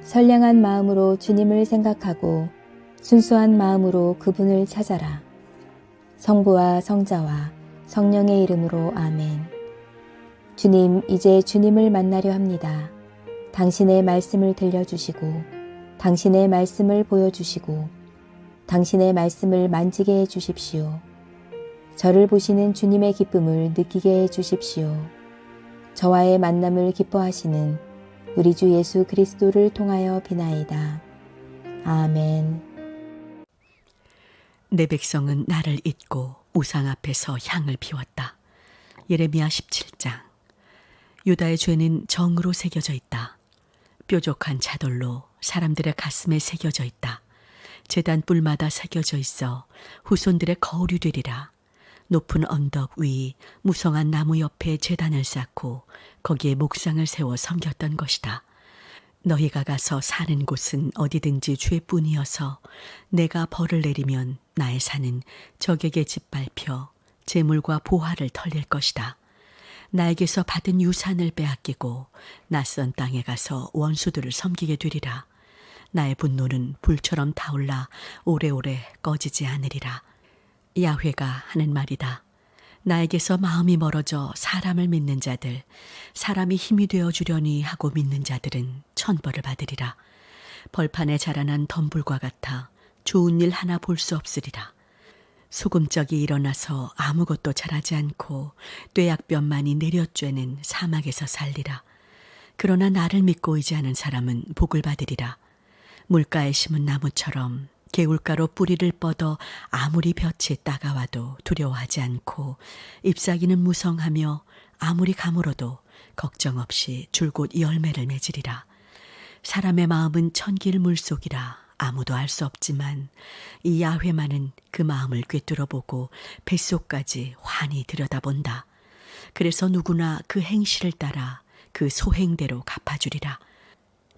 선량한 마음으로 주님을 생각하고 순수한 마음으로 그분을 찾아라. 성부와 성자와 성령의 이름으로 아멘. 주님, 이제 주님을 만나려 합니다. 당신의 말씀을 들려주시고 당신의 말씀을 보여주시고 당신의 말씀을 만지게 해주십시오. 저를 보시는 주님의 기쁨을 느끼게 해주십시오. 저와의 만남을 기뻐하시는 우리 주 예수 그리스도를 통하여 비나이다. 아멘. 내 백성은 나를 잊고 우상 앞에서 향을 피웠다. 예레미야 17장. 유다의 죄는 정으로 새겨져 있다. 뾰족한 자돌로 사람들의 가슴에 새겨져 있다. 제단 뿔마다 새겨져 있어 후손들의 거울이 되리라. 높은 언덕 위 무성한 나무 옆에 제단을 쌓고 거기에 목상을 세워 섬겼던 것이다. 너희가 가서 사는 곳은 어디든지 죄뿐이어서 내가 벌을 내리면 나의 산은 적에게 짓밟혀 재물과 보화를 털릴 것이다. 나에게서 받은 유산을 빼앗기고 낯선 땅에 가서 원수들을 섬기게 되리라. 나의 분노는 불처럼 타올라 오래오래 꺼지지 않으리라. 야훼가 하는 말이다. 나에게서 마음이 멀어져 사람을 믿는 자들, 사람이 힘이 되어 주려니 하고 믿는 자들은 천벌을 받으리라. 벌판에 자라난 덤불과 같아 좋은 일 하나 볼 수 없으리라. 소금적이 일어나서 아무것도 자라지 않고 뙤약볕만이 내려쬐는 사막에서 살리라. 그러나 나를 믿고 의지하는 사람은 복을 받으리라. 물가에 심은 나무처럼 개울가로 뿌리를 뻗어 아무리 볕이 따가워도 두려워하지 않고 잎사귀는 무성하며 아무리 가물어도 걱정 없이 줄곧 열매를 맺으리라. 사람의 마음은 천길 물속이라 아무도 알 수 없지만 이 야훼만은 그 마음을 꿰뚫어보고 뱃속까지 환히 들여다본다. 그래서 누구나 그 행실을 따라 그 소행대로 갚아주리라.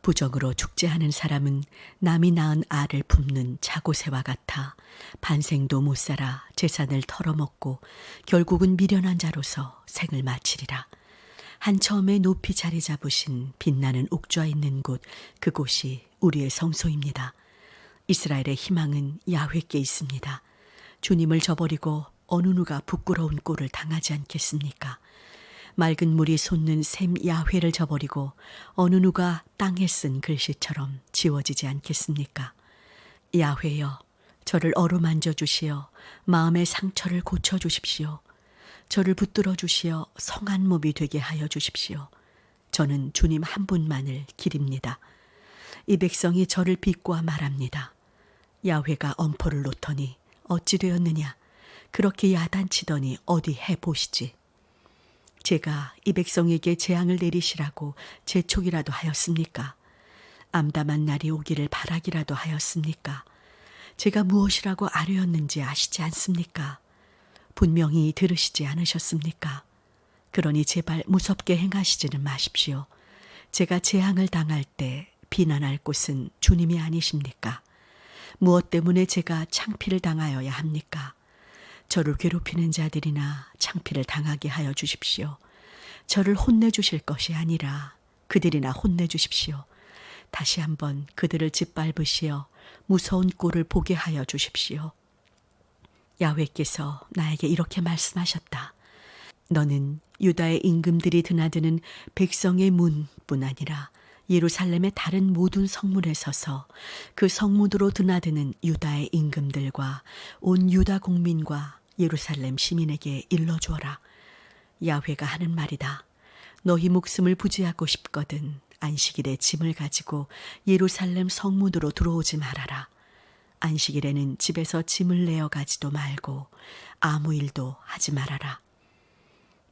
부정으로 축제하는 사람은 남이 낳은 알을 품는 자고새와 같아 반생도 못 살아 재산을 털어먹고 결국은 미련한 자로서 생을 마치리라. 한처음에 높이 자리 잡으신 빛나는 옥좌 있는 곳, 그곳이 우리의 성소입니다. 이스라엘의 희망은 야훼께 있습니다. 주님을 저버리고 어느 누가 부끄러운 꼴을 당하지 않겠습니까? 맑은 물이 솟는 샘 야훼를 저버리고 어느 누가 땅에 쓴 글씨처럼 지워지지 않겠습니까? 야훼여, 저를 어루만져 주시어 마음의 상처를 고쳐 주십시오. 저를 붙들어 주시어 성한 몸이 되게 하여 주십시오. 저는 주님 한 분만을 기립니다. 이 백성이 저를 비꼬아 말합니다. 야훼가 엄포를 놓더니 어찌 되었느냐? 그렇게 야단치더니 어디 해보시지. 제가 이 백성에게 재앙을 내리시라고 재촉이라도 하였습니까? 암담한 날이 오기를 바라기라도 하였습니까? 제가 무엇이라고 아뢰었는지 아시지 않습니까? 분명히 들으시지 않으셨습니까? 그러니 제발 무섭게 행하시지는 마십시오. 제가 재앙을 당할 때 비난할 곳은 주님이 아니십니까? 무엇 때문에 제가 창피를 당하여야 합니까? 저를 괴롭히는 자들이나 창피를 당하게 하여 주십시오. 저를 혼내주실 것이 아니라 그들이나 혼내주십시오. 다시 한번 그들을 짓밟으시어 무서운 꼴을 보게 하여 주십시오. 야훼께서 나에게 이렇게 말씀하셨다. 너는 유다의 임금들이 드나드는 백성의 문뿐 아니라 예루살렘의 다른 모든 성문에 서서 그 성문으로 드나드는 유다의 임금들과 온 유다 국민과 예루살렘 시민에게 일러주어라. 야훼가 하는 말이다. 너희 목숨을 부지하고 싶거든 안식일에 짐을 가지고 예루살렘 성문으로 들어오지 말아라. 안식일에는 집에서 짐을 내어 가지도 말고 아무 일도 하지 말아라.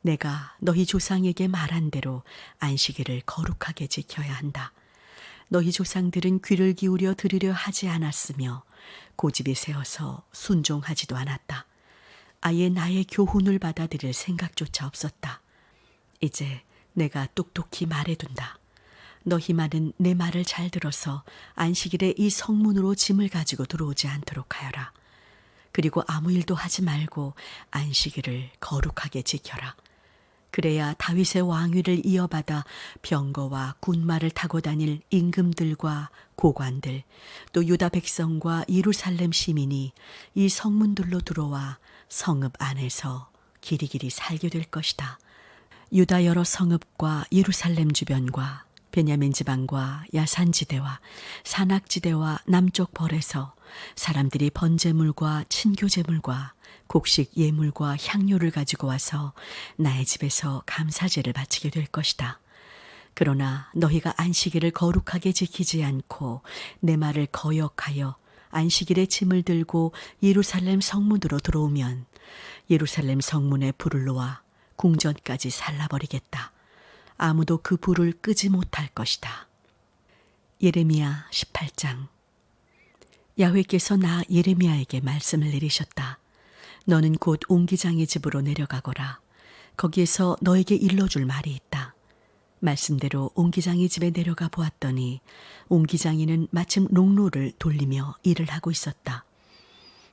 내가 너희 조상에게 말한 대로 안식일을 거룩하게 지켜야 한다. 너희 조상들은 귀를 기울여 들으려 하지 않았으며 고집이 세어서 순종하지도 않았다. 아예 나의 교훈을 받아들일 생각조차 없었다. 이제 내가 똑똑히 말해둔다. 너희만은 내 말을 잘 들어서 안식일에 이 성문으로 짐을 가지고 들어오지 않도록 하여라. 그리고 아무 일도 하지 말고 안식일을 거룩하게 지켜라. 그래야 다윗의 왕위를 이어받아 병거와 군마를 타고 다닐 임금들과 고관들, 또 유다 백성과 예루살렘 시민이 이 성문들로 들어와 성읍 안에서 길이길이 살게 될 것이다. 유다 여러 성읍과 예루살렘 주변과 베냐민 지방과 야산지대와 산악지대와 남쪽 벌에서 사람들이 번제물과 친교제물과 곡식 예물과 향료를 가지고 와서 나의 집에서 감사제를 바치게 될 것이다. 그러나 너희가 안식일을 거룩하게 지키지 않고 내 말을 거역하여 안식일에 짐을 들고 예루살렘 성문으로 들어오면 예루살렘 성문에 불을 놓아 궁전까지 살라버리겠다. 아무도 그 불을 끄지 못할 것이다. 예레미야 18장. 야훼께서 나 예레미야에게 말씀을 내리셨다. 너는 곧 옹기장의 집으로 내려가거라. 거기에서 너에게 일러줄 말이 있다. 말씀대로 옹기장의 집에 내려가 보았더니 옹기장이는 마침 롱로를 돌리며 일을 하고 있었다.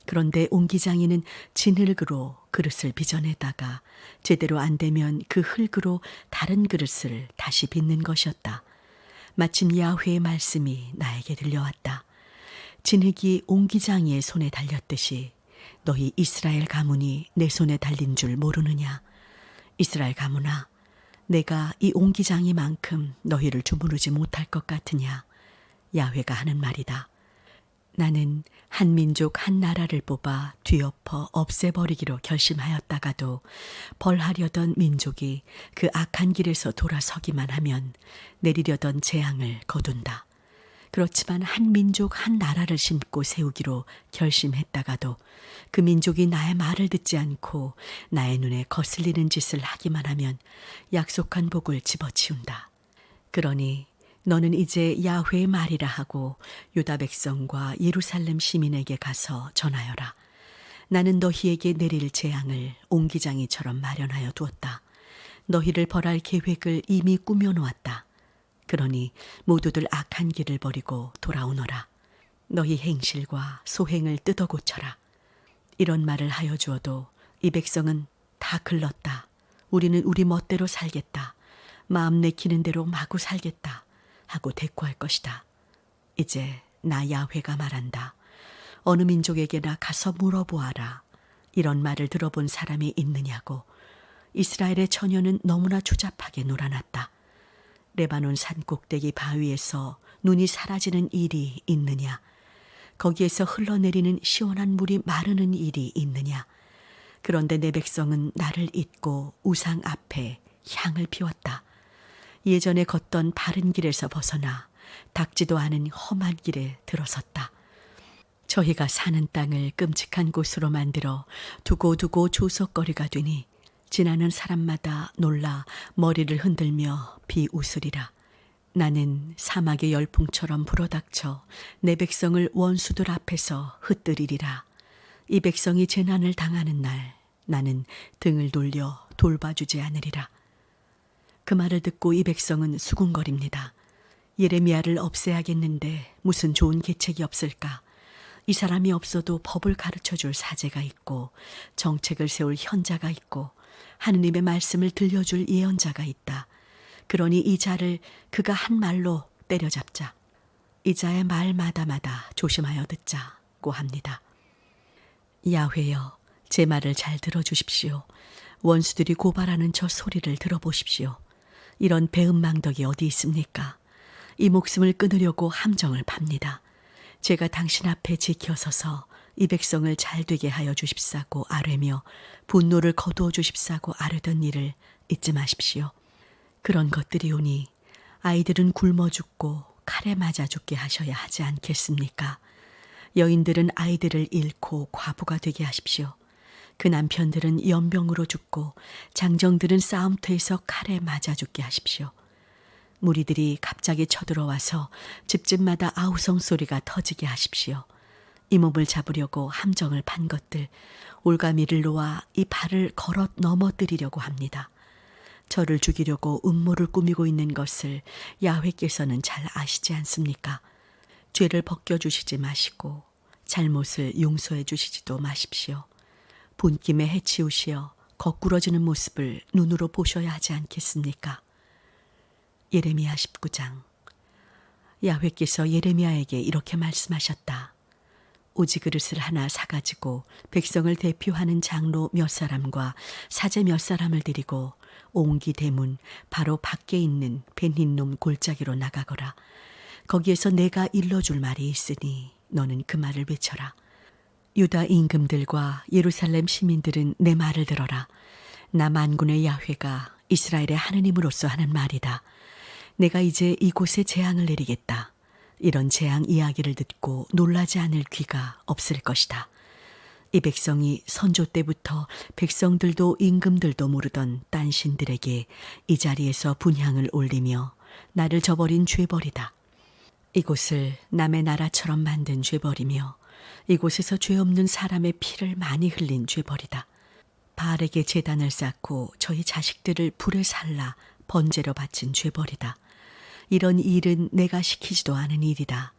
그런데 옹기장이는 진흙으로 그릇을 빚어내다가 제대로 안 되면 그 흙으로 다른 그릇을 다시 빚는 것이었다. 마침 야훼의 말씀이 나에게 들려왔다. 진흙이 옹기장이의 손에 달렸듯이 너희 이스라엘 가문이 내 손에 달린 줄 모르느냐. 이스라엘 가문아, 내가 이 옹기장이만큼 너희를 주무르지 못할 것 같으냐. 야훼가 하는 말이다. 나는 한 민족 한 나라를 뽑아 뒤엎어 없애버리기로 결심하였다가도 벌하려던 민족이 그 악한 길에서 돌아서기만 하면 내리려던 재앙을 거둔다. 그렇지만 한 민족 한 나라를 심고 세우기로 결심했다가도 그 민족이 나의 말을 듣지 않고 나의 눈에 거슬리는 짓을 하기만 하면 약속한 복을 집어치운다. 그러니 너는 이제 야훼의 말이라 하고 유다 백성과 예루살렘 시민에게 가서 전하여라. 나는 너희에게 내릴 재앙을 옹기장이처럼 마련하여 두었다. 너희를 벌할 계획을 이미 꾸며놓았다. 그러니 모두들 악한 길을 버리고 돌아오너라. 너희 행실과 소행을 뜯어 고쳐라. 이런 말을 하여 주어도 이 백성은 다 글렀다. 우리는 우리 멋대로 살겠다. 마음 내키는 대로 마구 살겠다. 하고 대꾸할 것이다. 이제 나 야훼가 말한다. 어느 민족에게나 가서 물어보아라. 이런 말을 들어본 사람이 있느냐고. 이스라엘의 처녀는 너무나 추잡하게 놀아났다. 레바논 산 꼭대기 바위에서 눈이 사라지는 일이 있느냐. 거기에서 흘러내리는 시원한 물이 마르는 일이 있느냐. 그런데 내 백성은 나를 잊고 우상 앞에 향을 피웠다. 예전에 걷던 바른 길에서 벗어나 닦지도 않은 험한 길에 들어섰다. 저희가 사는 땅을 끔찍한 곳으로 만들어 두고두고 조석거리가 되니 지나는 사람마다 놀라 머리를 흔들며 비웃으리라. 나는 사막의 열풍처럼 불어닥쳐 내 백성을 원수들 앞에서 흩뜨리리라. 이 백성이 재난을 당하는 날 나는 등을 돌려 돌봐주지 않으리라. 그 말을 듣고 이 백성은 수군거립니다. 예레미야를 없애야겠는데 무슨 좋은 계책이 없을까? 이 사람이 없어도 법을 가르쳐줄 사제가 있고 정책을 세울 현자가 있고 하느님의 말씀을 들려줄 예언자가 있다. 그러니 이 자를 그가 한 말로 때려잡자. 이 자의 말마다마다 조심하여 듣자고 합니다. 야훼여, 제 말을 잘 들어주십시오. 원수들이 고발하는 저 소리를 들어보십시오. 이런 배은망덕이 어디 있습니까? 이 목숨을 끊으려고 함정을 팝니다. 제가 당신 앞에 지켜서서 이 백성을 잘되게 하여 주십사고 아뢰며 분노를 거두어 주십사고 아뢰던 일을 잊지 마십시오. 그런 것들이 오니 아이들은 굶어 죽고 칼에 맞아 죽게 하셔야 하지 않겠습니까? 여인들은 아이들을 잃고 과부가 되게 하십시오. 그 남편들은 연병으로 죽고 장정들은 싸움터에서 칼에 맞아 죽게 하십시오. 무리들이 갑자기 쳐들어와서 집집마다 아우성 소리가 터지게 하십시오. 이 몸을 잡으려고 함정을 판 것들, 올가미를 놓아 이 발을 걸어 넘어뜨리려고 합니다. 저를 죽이려고 음모를 꾸미고 있는 것을 야훼께서는 잘 아시지 않습니까? 죄를 벗겨주시지 마시고 잘못을 용서해 주시지도 마십시오. 분김에 해치우시어 거꾸러지는 모습을 눈으로 보셔야 하지 않겠습니까? 예레미야 19장. 야훼께서 예레미야에게 이렇게 말씀하셨다. 오지 그릇을 하나 사가지고 백성을 대표하는 장로 몇 사람과 사제 몇 사람을 데리고 옹기 대문 바로 밖에 있는 벤힌놈 골짜기로 나가거라. 거기에서 내가 일러줄 말이 있으니 너는 그 말을 외쳐라. 유다 임금들과 예루살렘 시민들은 내 말을 들어라. 나 만군의 야훼가 이스라엘의 하느님으로서 하는 말이다. 내가 이제 이곳에 재앙을 내리겠다. 이런 재앙 이야기를 듣고 놀라지 않을 귀가 없을 것이다. 이 백성이 선조 때부터 백성들도 임금들도 모르던 딴 신들에게 이 자리에서 분향을 올리며 나를 저버린 죄벌이다. 이곳을 남의 나라처럼 만든 죄벌이며 이곳에서 죄 없는 사람의 피를 많이 흘린 죄벌이다. 바알에게 제단을 쌓고 저희 자식들을 불에 살라 번제로 바친 죄벌이다. 이런 일은 내가 시키지도 않은 일이다.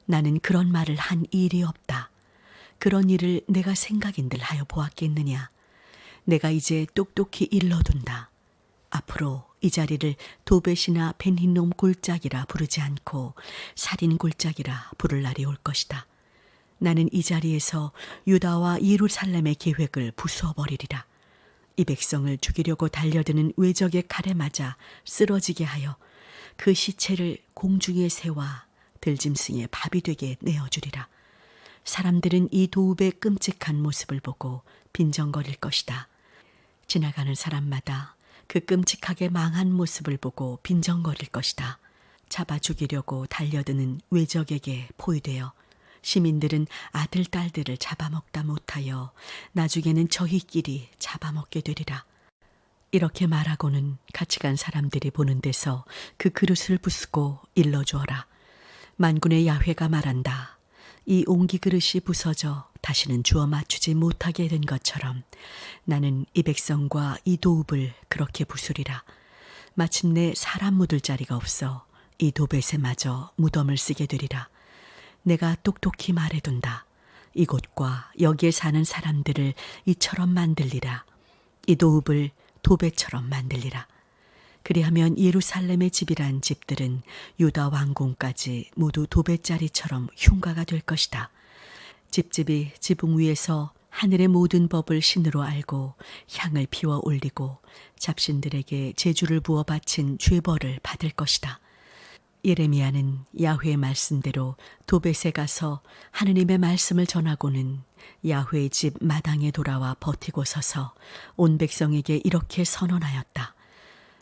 나는 그런 말을 한 일이 없다. 그런 일을 내가 생각인들 하여 보았겠느냐. 내가 이제 똑똑히 일러둔다. 앞으로 이 자리를 도벳이나 벤힌놈 골짜기라 부르지 않고 살인 골짜기라 부를 날이 올 것이다. 나는 이 자리에서 유다와 예루살렘의 계획을 부수어버리리라. 이 백성을 죽이려고 달려드는 외적의 칼에 맞아 쓰러지게 하여 그 시체를 공중의 새와 들짐승의 밥이 되게 내어주리라. 사람들은 이 도읍의 끔찍한 모습을 보고 빈정거릴 것이다. 지나가는 사람마다 그 끔찍하게 망한 모습을 보고 빈정거릴 것이다. 잡아 죽이려고 달려드는 외적에게 포위되어 시민들은 아들, 딸들을 잡아먹다 못하여 나중에는 저희끼리 잡아먹게 되리라. 이렇게 말하고는 같이 간 사람들이 보는 데서 그 그릇을 부수고 일러주어라. 만군의 야훼가 말한다. 이 옹기 그릇이 부서져 다시는 주워 맞추지 못하게 된 것처럼 나는 이 백성과 이 도읍을 그렇게 부수리라. 마침내 사람 묻을 자리가 없어 이 도벳에 마저 무덤을 쓰게 되리라. 내가 똑똑히 말해둔다. 이곳과 여기에 사는 사람들을 이처럼 만들리라. 이 도읍을 도벳처럼 만들리라. 그리하면 예루살렘의 집이란 집들은 유다 왕궁까지 모두 도벳자리처럼 흉가가 될 것이다. 집집이 지붕 위에서 하늘의 모든 법을 신으로 알고 향을 피워 올리고 잡신들에게 제주를 부어 바친 죄벌을 받을 것이다. 예레미야는 야훼의 말씀대로 도벳에 가서 하느님의 말씀을 전하고는 야훼의 집 마당에 돌아와 버티고 서서 온 백성에게 이렇게 선언하였다.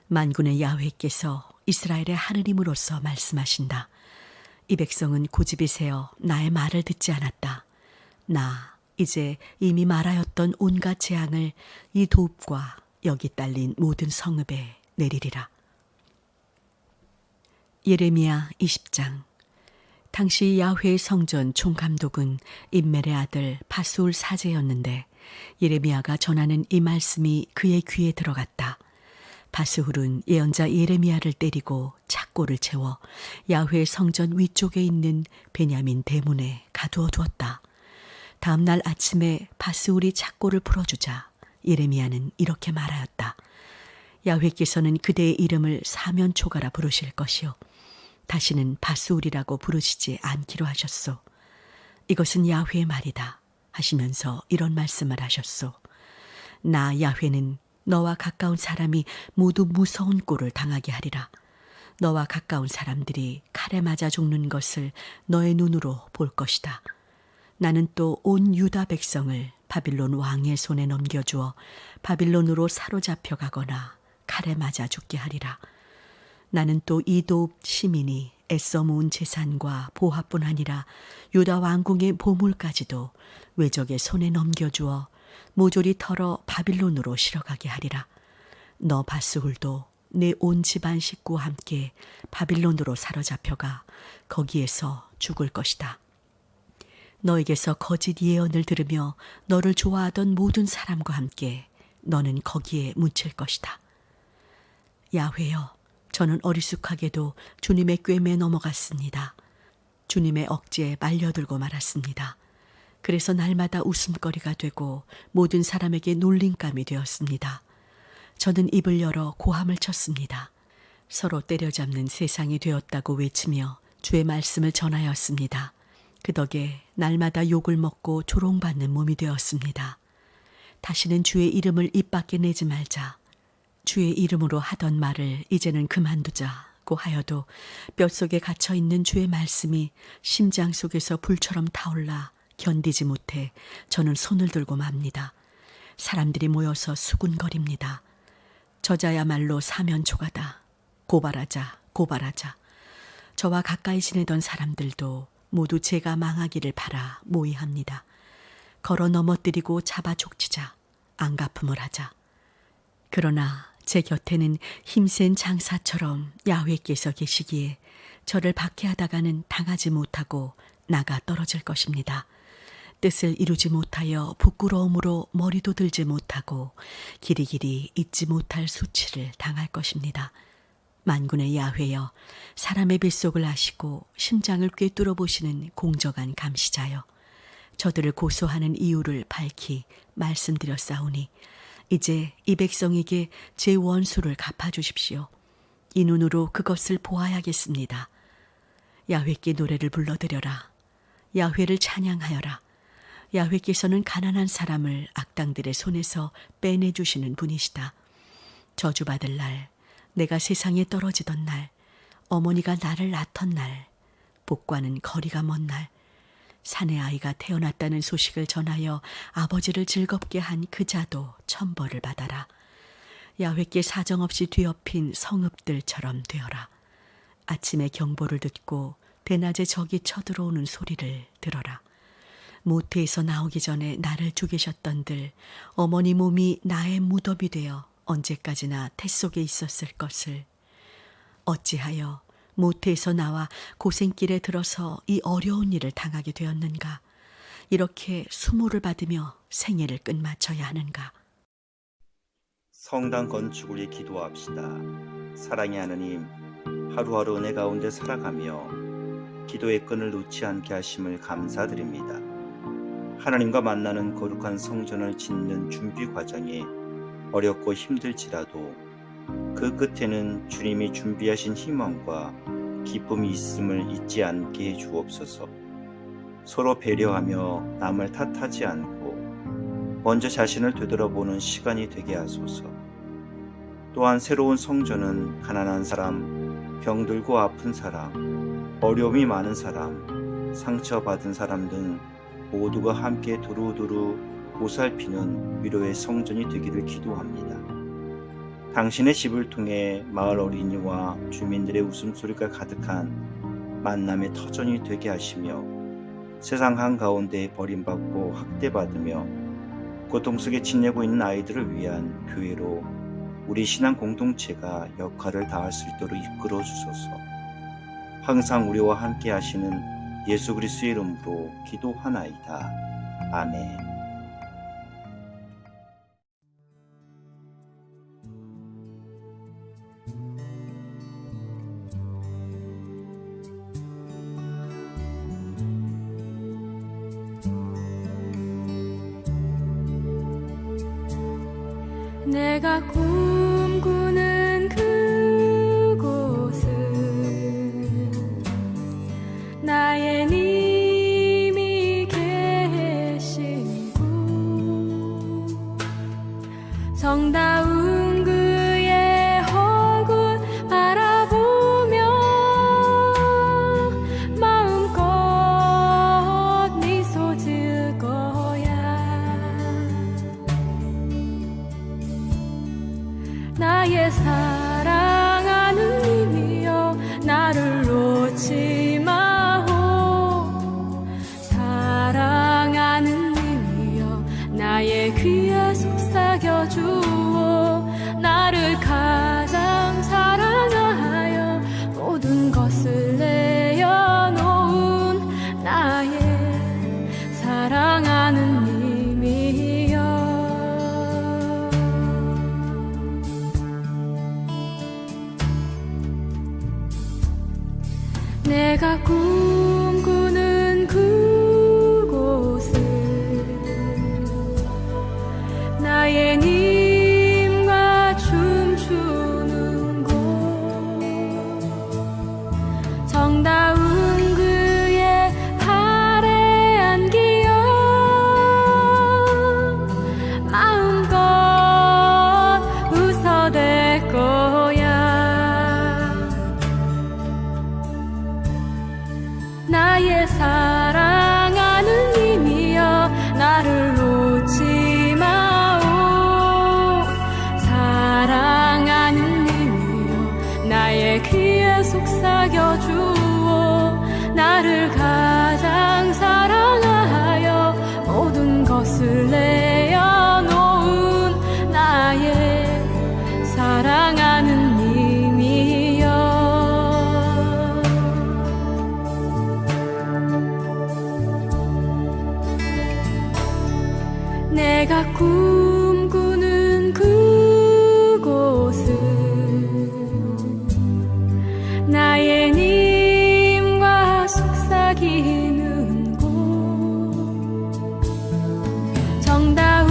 만군의 야훼께서 이스라엘의 하느님으로서 말씀하신다. 이 백성은 고집이 세어 나의 말을 듣지 않았다. 나 이제 이미 말하였던 온갖 재앙을 이 도읍과 여기 딸린 모든 성읍에 내리리라. 예레미야 20장. 당시 야훼의 성전 총감독은 임멜의 아들 바스울 사제였는데 예레미야가 전하는 이 말씀이 그의 귀에 들어갔다. 바스훌은 예언자 예레미야를 때리고 착고를 채워 야훼의 성전 위쪽에 있는 베냐민 대문에 가두어 두었다. 다음 날 아침에 바스훌이 착고를 풀어주자 예레미야는 이렇게 말하였다. 야훼께서는 그대의 이름을 사면초가라 부르실 것이요 다시는 바스훌이라고 부르시지 않기로 하셨소. 이것은 야훼의 말이다 하시면서 이런 말씀을 하셨소. 나 야훼는 너와 가까운 사람이 모두 무서운 꼴을 당하게 하리라. 너와 가까운 사람들이 칼에 맞아 죽는 것을 너의 눈으로 볼 것이다. 나는 또 온 유다 백성을 바빌론 왕의 손에 넘겨주어 바빌론으로 사로잡혀 가거나 칼에 맞아 죽게 하리라. 나는 또 이 도읍 시민이 애써 모은 재산과 보화뿐 아니라 유다 왕궁의 보물까지도 외적의 손에 넘겨주어 모조리 털어 바빌론으로 실어가게 하리라. 너 바스훌도 내 온 집안 식구와 함께 바빌론으로 사로잡혀가 거기에서 죽을 것이다. 너에게서 거짓 예언을 들으며 너를 좋아하던 모든 사람과 함께 너는 거기에 묻힐 것이다. 야훼여, 저는 어리숙하게도 주님의 꿰매에 넘어갔습니다. 주님의 억지에 말려들고 말았습니다. 그래서 날마다 웃음거리가 되고 모든 사람에게 놀림감이 되었습니다. 저는 입을 열어 고함을 쳤습니다. 서로 때려잡는 세상이 되었다고 외치며 주의 말씀을 전하였습니다. 그 덕에 날마다 욕을 먹고 조롱받는 몸이 되었습니다. 다시는 주의 이름을 입 밖에 내지 말자. 주의 이름으로 하던 말을 이제는 그만두자고 하여도 뼛속에 갇혀있는 주의 말씀이 심장 속에서 불처럼 타올라 견디지 못해 저는 손을 들고 맙니다. 사람들이 모여서 수군거립니다. 저자야말로 사면초가다. 고발하자, 고발하자. 저와 가까이 지내던 사람들도 모두 제가 망하기를 바라 모의합니다. 걸어 넘어뜨리고 잡아 족치자. 안갚음을 하자. 그러나 제 곁에는 힘센 장사처럼 야훼께서 계시기에 저를 박해하다가는 당하지 못하고 나가 떨어질 것입니다. 뜻을 이루지 못하여 부끄러움으로 머리도 들지 못하고 길이길이 잊지 못할 수치를 당할 것입니다. 만군의 야훼여, 사람의 뱃속을 아시고 심장을 꿰뚫어 보시는 공정한 감시자여, 저들을 고소하는 이유를 밝히 말씀드렸사오니 이제 이 백성에게 제 원수를 갚아주십시오. 이 눈으로 그것을 보아야겠습니다. 야훼께 노래를 불러드려라. 야훼를 찬양하여라. 야훼께서는 가난한 사람을 악당들의 손에서 빼내주시는 분이시다. 저주받을 날, 내가 세상에 떨어지던 날, 어머니가 나를 낳던 날, 복과는 거리가 먼 날, 사내 아이가 태어났다는 소식을 전하여 아버지를 즐겁게 한 그 자도 천벌을 받아라. 야훼께 사정없이 뒤엎인 성읍들처럼 되어라. 아침에 경보를 듣고 대낮에 적이 쳐들어오는 소리를 들어라. 모태에서 나오기 전에 나를 죽이셨던들, 어머니 몸이 나의 무덤이 되어 언제까지나 태 속에 있었을 것을. 어찌하여 모태에서 나와 고생길에 들어서 이 어려운 일을 당하게 되었는가? 이렇게 수모를 받으며 생애를 끝마쳐야 하는가? 성당 건축을 위해 기도합시다. 사랑의 하느님, 하루하루 은혜 가운데 살아가며 기도의 끈을 놓지 않게 하심을 감사드립니다. 하나님과 만나는 거룩한 성전을 짓는 준비 과정이 어렵고 힘들지라도 그 끝에는 주님이 준비하신 희망과 기쁨이 있음을 잊지 않게 해 주옵소서. 서로 배려하며 남을 탓하지 않고 먼저 자신을 되돌아보는 시간이 되게 하소서. 또한 새로운 성전은 가난한 사람, 병들고 아픈 사람, 어려움이 많은 사람, 상처받은 사람 등 모두가 함께 두루두루 보살피는 위로의 성전이 되기를 기도합니다. 당신의 집을 통해 마을 어린이와 주민들의 웃음소리가 가득한 만남의 터전이 되게 하시며 세상 한가운데 버림받고 학대받으며 고통 속에 지내고 있는 아이들을 위한 교회로 우리 신앙 공동체가 역할을 다할 수 있도록 이끌어 주소서. 항상 우리와 함께 하시는 예수 그리스도의 이름으로 기도하나이다. 아멘. 내가 꿈꾸는 그곳은 나의 님이 계시고 정다운 그의 얼굴 바라보며 마음껏 미소 지을 거야. 나의 사랑하는 님이여, 나를 놓지 마오. 사랑하는 님이여, 나의 귀에 속삭여 주오. 나를 가장 사랑하여 모든 것을 내어놓은 나의 사랑하는 님이여. 내가 꿈꾸는 그곳은 귀에 속삭여주어 나를 가장 사랑하여 모든 것을 내어놓은 나의 사랑하는 님이여. 내가 꿈꾸는 그곳은 나의 님과 속삭이는 곳, 정다운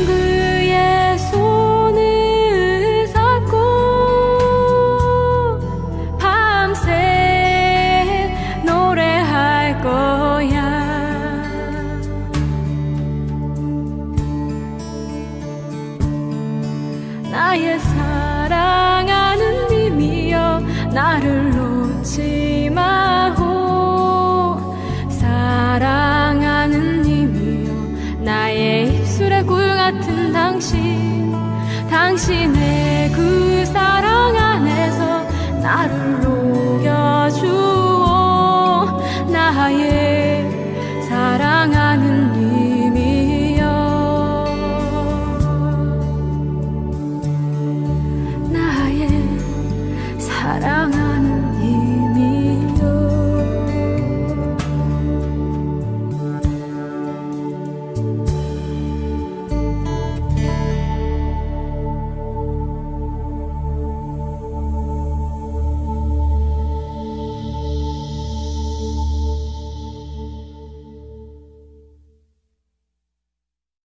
그의 손을 잡고 밤새 노래할 거야. 나의 사랑하는 님이여 나를 놓지 마오. 사랑하는 님이여 나의 입술에 꿀 같은 당신의 그 사랑 안에서 나를 녹여주오. 나의 사랑하는 님이여, 나의 사랑하는